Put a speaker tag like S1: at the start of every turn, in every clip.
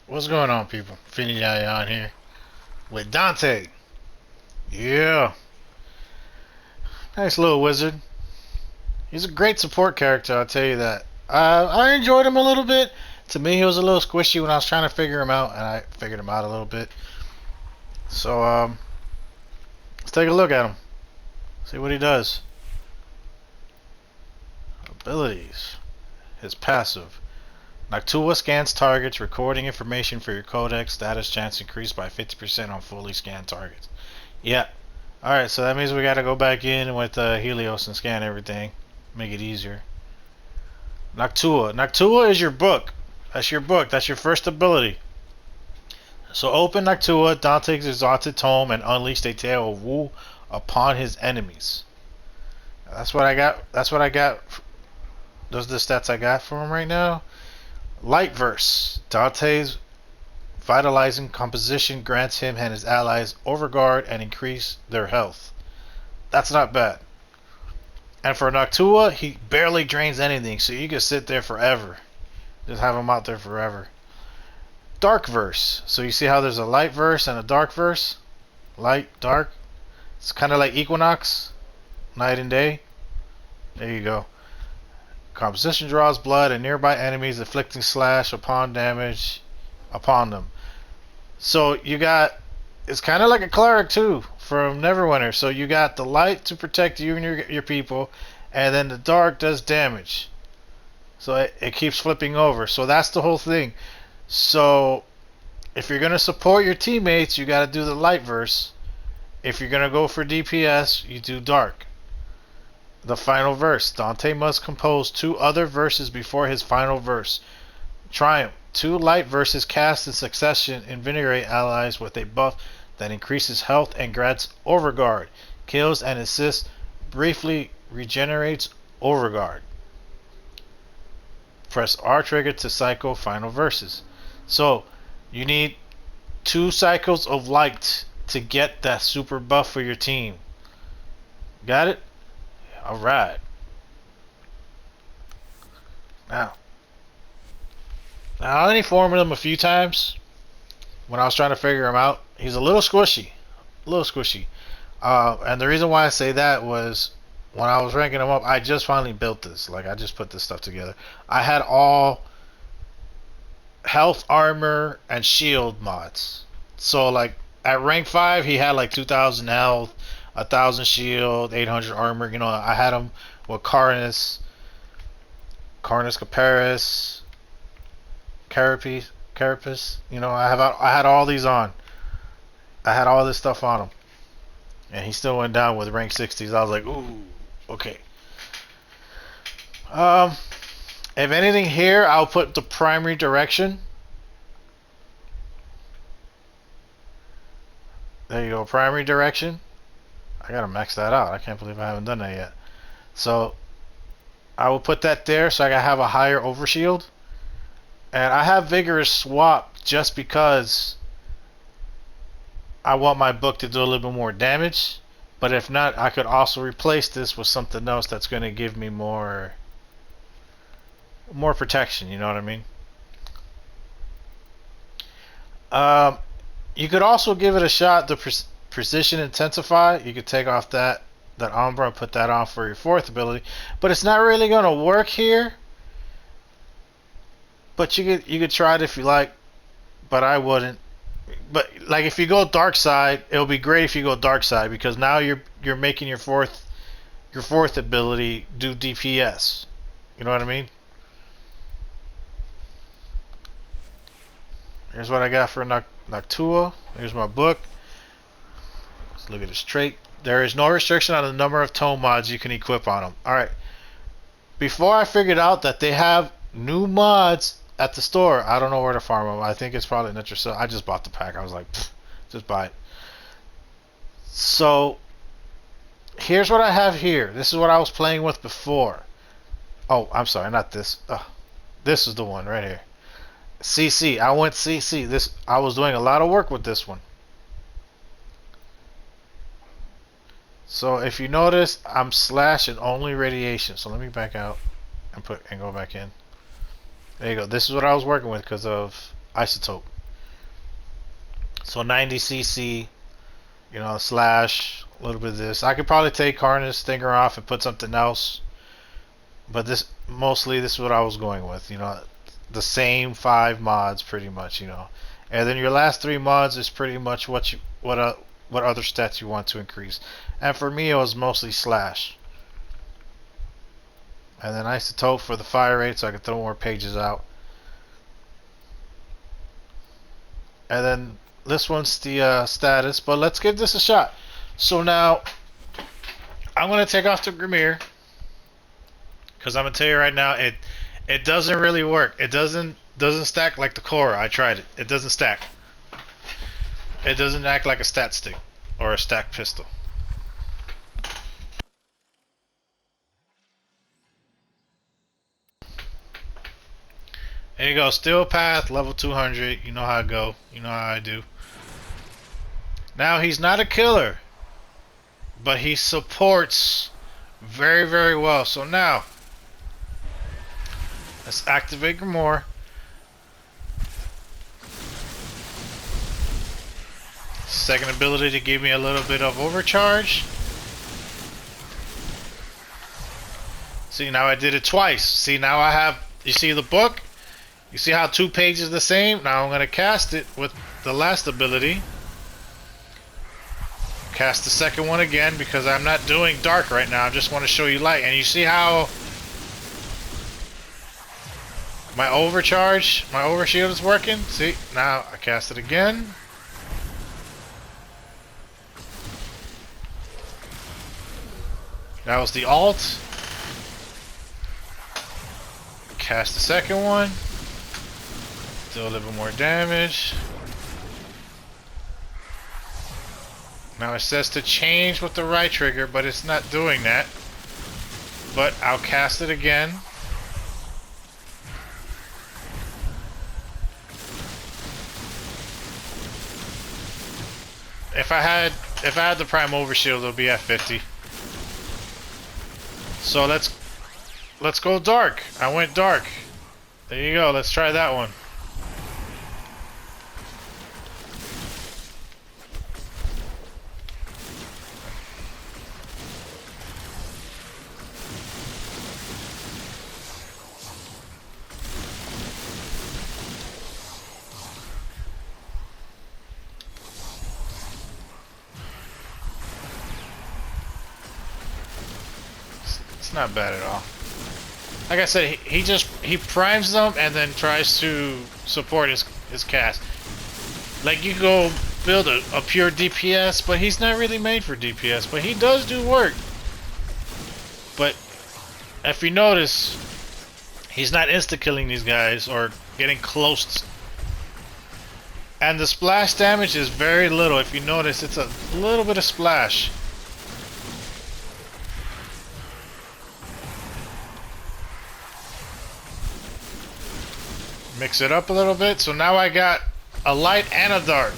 S1: What's going on, people? Finny on here with Dante. Yeah, nice little wizard. He's a great support character, I'll tell you that. I enjoyed him a little bit. To me, he was a little squishy when I was trying to figure him out, and I figured him out a little bit. So, let's take a look at him. See what he does. Abilities. His passive. Noctua scans targets, recording information for your codex. Status chance increased by 50% on fully scanned targets. Yeah. Alright, so that means we gotta go back in with Helios and scan everything. Make it easier. Noctua. Noctua is your book. That's your book. That's your first ability. So open Noctua, Dante's exalted tome, and unleash a tale of woe upon his enemies. That's what I got. That's what I got. Those are the stats I got for him right now. Light verse. Dante's vitalizing composition grants him and his allies overguard and increase their health. That's not bad. And for Noctua, he barely drains anything, so you can sit there forever. Just have him out there forever. Dark verse. So you see how there's a light verse and a dark verse? Light, dark. It's kind of like Equinox, night and day. There you go. Composition draws blood and nearby enemies, inflicting slash upon damage upon them. So you got, it's kind of like a cleric too from Neverwinter. So you got the light to protect you and your people, and then the dark does damage. So it keeps flipping over. So that's the whole thing. So if you're gonna support your teammates, you got to do the light verse. If you're gonna go for DPS, you do dark. The final verse. Dante must compose 2 other verses before his final verse. Triumph. 2 light verses cast in succession invigorate allies with a buff that increases health and grants overguard. Kills and assists briefly regenerates overguard. Press R trigger to cycle final verses. So you need 2 cycles of light to get that super buff for your team. Got it? Alright. Now, I only formed him a few times when I was trying to figure him out. He's a little squishy. A little squishy. And the reason why I say that was when I was ranking him up, I just finally built this. Like, I just put this stuff together. I had all health, armor, and shield mods. So, like, at rank 5, he had like 2,000 health, 1,000 shield, 800 armor. You know, I had him with Carnus, Caparis, Carapace. You know, I had all these on. I had all this stuff on him, and he still went down with rank 60s. I was like, ooh, okay. Um, if anything here, I'll put the primary direction. There you go, primary direction. I gotta max that out. I can't believe I haven't done that yet. So I will put that there so I can have a higher overshield. And I have Vigorous swap just because I want my book to do a little bit more damage. But if not, I could also replace this with something else that's going to give me more protection. You know what I mean? You could also give it a shot. The precision intensify. You could take off that Umbra and put that on for your 4th ability. But it's not really going to work here. But you could try it if you like. But I wouldn't. But like if you go dark side, it'll be great if you go dark side because now you're making your fourth ability do DPS. You know what I mean? Here's what I got for Noctua. Here's my book. Let's look at this trait. There is no restriction on the number of tome mods you can equip on them. Alright. Before I figured out that they have new mods at the store, I don't know where to farm them. I think it's probably Nitro. So I just bought the pack. I was like, just buy it. So here's what I have here. This is what I was playing with before. Oh, I'm sorry, not this. This is the one right here. CC. I went CC. I was doing a lot of work with this one. So if you notice, I'm slashing only radiation. So let me back out and go back in. There you go. This is what I was working with because of isotope. So 90cc, you know, slash a little bit of this. I could probably take harness stinger off and put something else, but this mostly this is what I was going with. You know, the same 5 mods pretty much. You know, and then your last 3 mods is pretty much what other stats you want to increase. And for me, it was mostly slash. And then isotope for the fire rate, so I could throw more pages out. And then this one's the status, but let's give this a shot. So now I'm gonna take off the Grimir, because I'm gonna tell you right now, it doesn't really work. It doesn't stack like the Cora. I tried it. It doesn't stack. It doesn't act like a stat stick or a stack pistol. There you go. Steel path, level 200. You know how I go. You know how I do. Now he's not a killer, but he supports very, very well. So now let's activate Grimoire. Second ability to give me a little bit of overcharge. See, now I did it twice. See, now I have, you see the book? You see how 2 pages the same? Now I'm going to cast it with the last ability. Cast the second one again because I'm not doing dark right now. I just want to show you light. And you see how my overcharge, my overshield is working? See, now I cast it again. That was the alt. Cast the second one. Do a little bit more damage. Now it says to change with the right trigger, but it's not doing that. But I'll cast it again. If I had the prime overshield, it'll be at 50. So let's go dark. I went dark. There you go. Let's try that one. It's not bad at all. Like I said, he primes them and then tries to support his cast. Like, you go build a pure DPS, but he's not really made for DPS, but he does do work. But if you notice, he's not insta-killing these guys or getting close. And the splash damage is very little. If you notice, it's a little bit of splash. Mix it up a little bit. So now I got a light and a dark.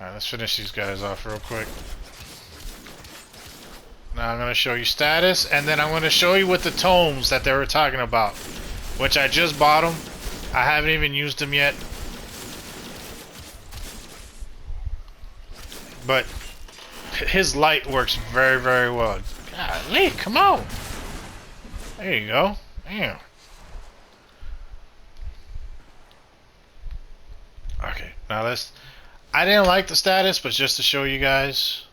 S1: Alright, let's finish these guys off real quick. Now I'm going to show you status, and then I'm going to show you with the tomes that they were talking about. Which I just bought them. I haven't even used them yet. But his light works very, very well. Golly, come on! There you go. Damn. Okay, now let's... I didn't like the status, but just to show you guys.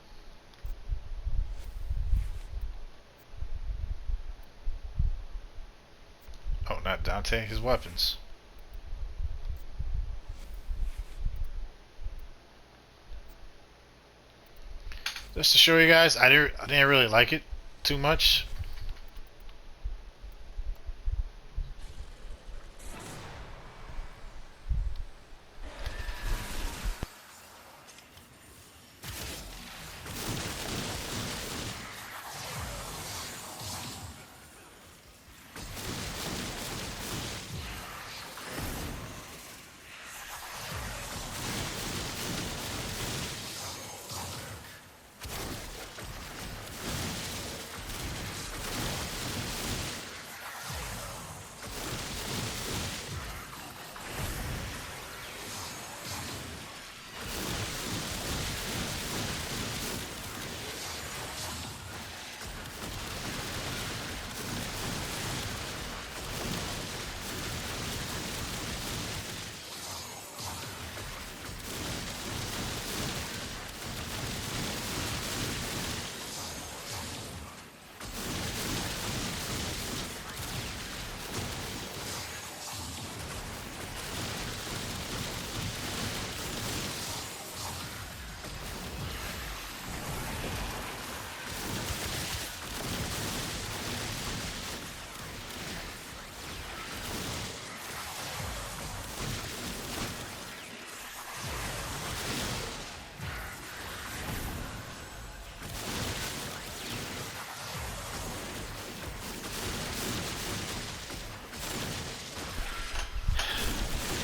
S1: Oh, not Dante, his weapons. Just to show you guys, I didn't really like it too much.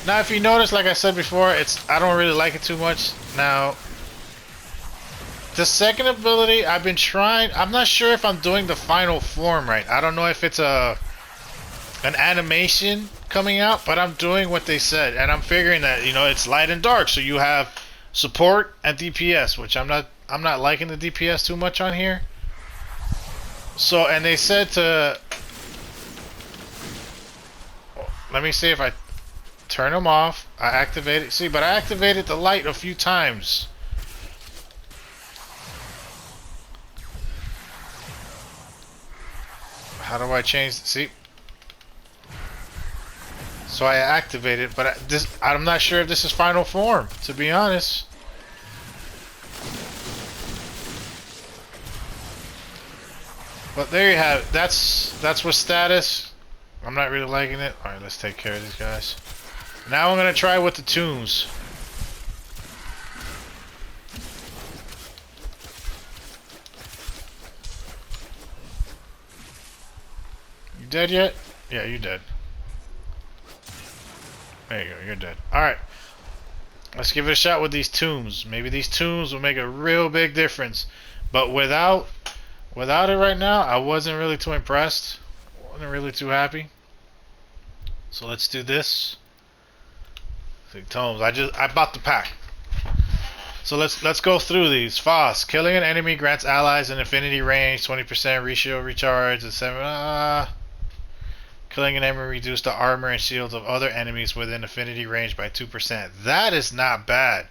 S1: Now, if you notice, like I said before, I don't really like it too much. Now, the second ability, I've been trying. I'm not sure if I'm doing the final form right. I don't know if it's an animation coming out, but I'm doing what they said, and I'm figuring that it's light and dark, so you have support and DPS, which I'm not. I'm not liking the DPS too much on here. So, and they said to. Let me see if I turn them off. I activate it. See, but I activated the light a few times. How do I change? See. So I activate it, but I'm not sure if this is final form, to be honest. But there you have it. That's what status. I'm not really liking it. Alright, let's take care of these guys. Now I'm gonna try with the tombs. You dead yet? Yeah, you dead. There you go, you're dead. Alright. Let's give it a shot with these tombs. Maybe these tombs will make a real big difference. But without it right now, I wasn't really too impressed. Wasn't really too happy. So let's do this. See, tomes. I bought the pack. So let's go through these. Foss. Killing an enemy grants allies an infinity range, 20% ratio recharge, and 7. Killing an enemy reduces the armor and shields of other enemies within affinity range by 2%. That is not bad.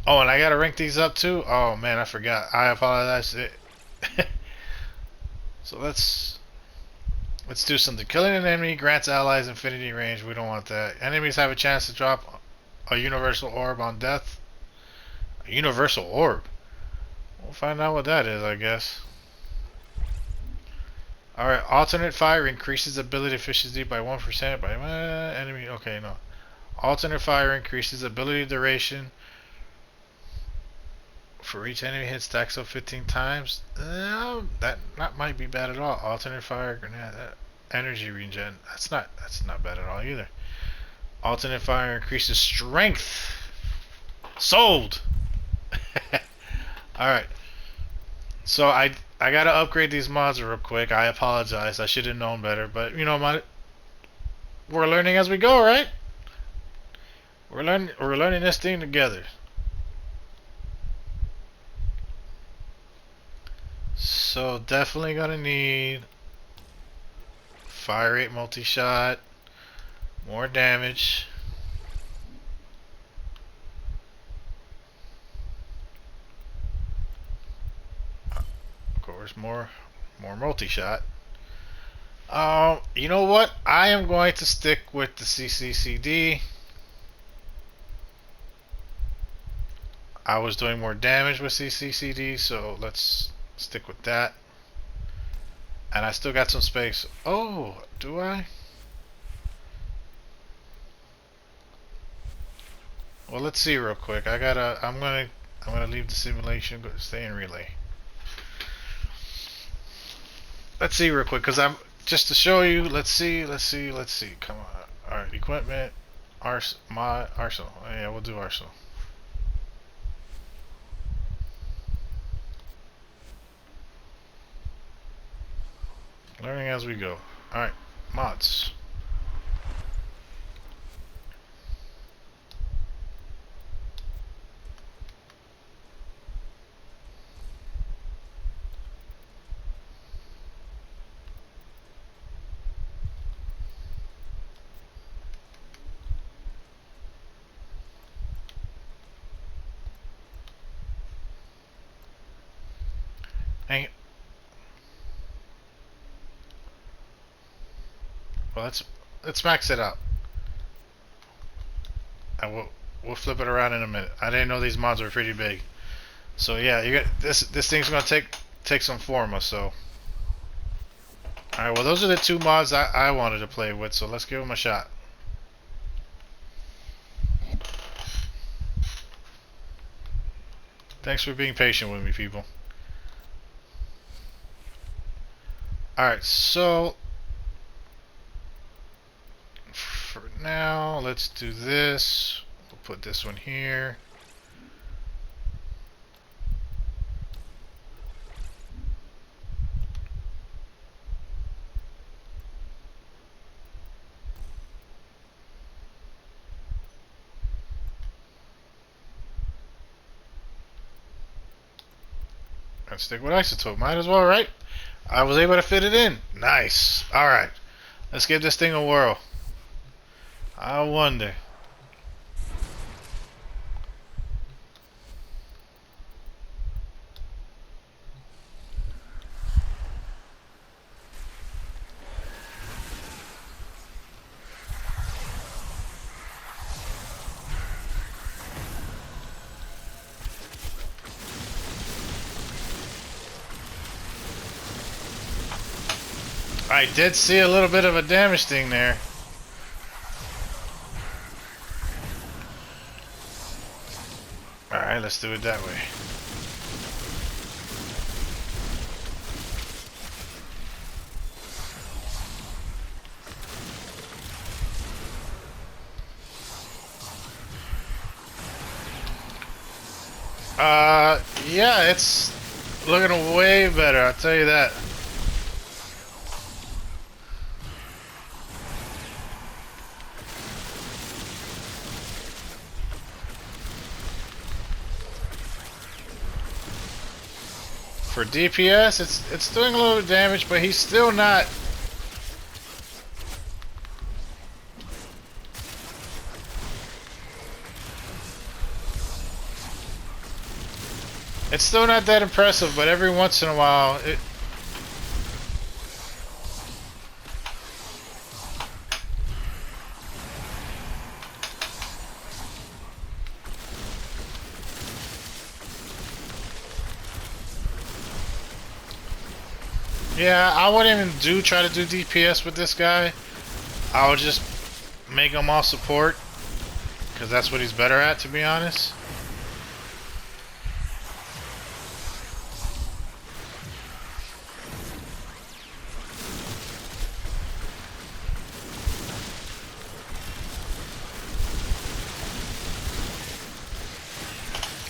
S1: Oh, and I gotta rank these up too? Oh man, I forgot. I apologize. So let's do something. Killing an enemy grants allies infinity range. We don't want that. Enemies have a chance to drop a universal orb on death. A universal orb? We'll find out what that is, I guess. Alright, alternate fire increases ability efficiency by 1% by enemy. Okay, no. Alternate fire increases ability duration for each enemy hit, stacks up 15 times. That might be bad at all. Alternate fire grenade, energy regen. That's not bad at all either. Alternate fire increases strength. Sold. Alright. So I gotta upgrade these mods real quick. I apologize. I should have known better, but we're learning as we go, right? We're learning this thing together. So definitely gonna need fire rate multi-shot, more damage. Of course, more multi-shot. You know what? I am going to stick with the CCCD. I was doing more damage with CCCD, so let's stick with that. And I still got some space. Oh, do I? Well, let's see real quick. I'm gonna leave the simulation, go stay in relay. Let's see real quick, cause I'm just to show you. Let's see. Come on. All right, equipment, arsenal. Oh, yeah, we'll do arsenal. Learning as we go. All right, mods. Dang it. Well, let's max it out. And we'll flip it around in a minute. I didn't know these mods were pretty big. So yeah, you got this thing's gonna take some forma. So all right, well those are the two mods I wanted to play with. So let's give them a shot. Thanks for being patient with me, people. Alright, so for now. Let's do this. We'll put this one here. And stick with isotope. Might as well, right? I was able to fit it in. Nice. Alright. Let's give this thing a whirl. I wonder. I did see a little bit of a damage thing there. Alright, let's do it that way. Yeah, it's looking way better, I'll tell you that. For DPS, it's doing a little damage, but he's still not. It's still not that impressive, but every once in a while, it. Yeah, I wouldn't even try to do DPS with this guy. I would just make him all support, because that's what he's better at, to be honest.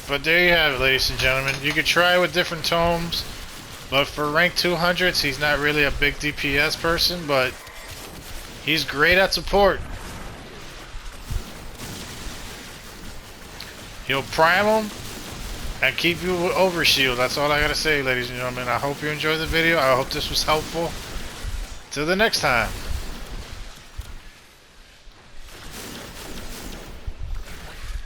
S1: But there you have it, ladies and gentlemen. You could try with different tomes, but for rank 200s, he's not really a big DPS person, but he's great at support. He'll prime him and keep you with overshield. That's all I gotta say, ladies and gentlemen. I hope you enjoyed the video. I hope this was helpful. Till the next time.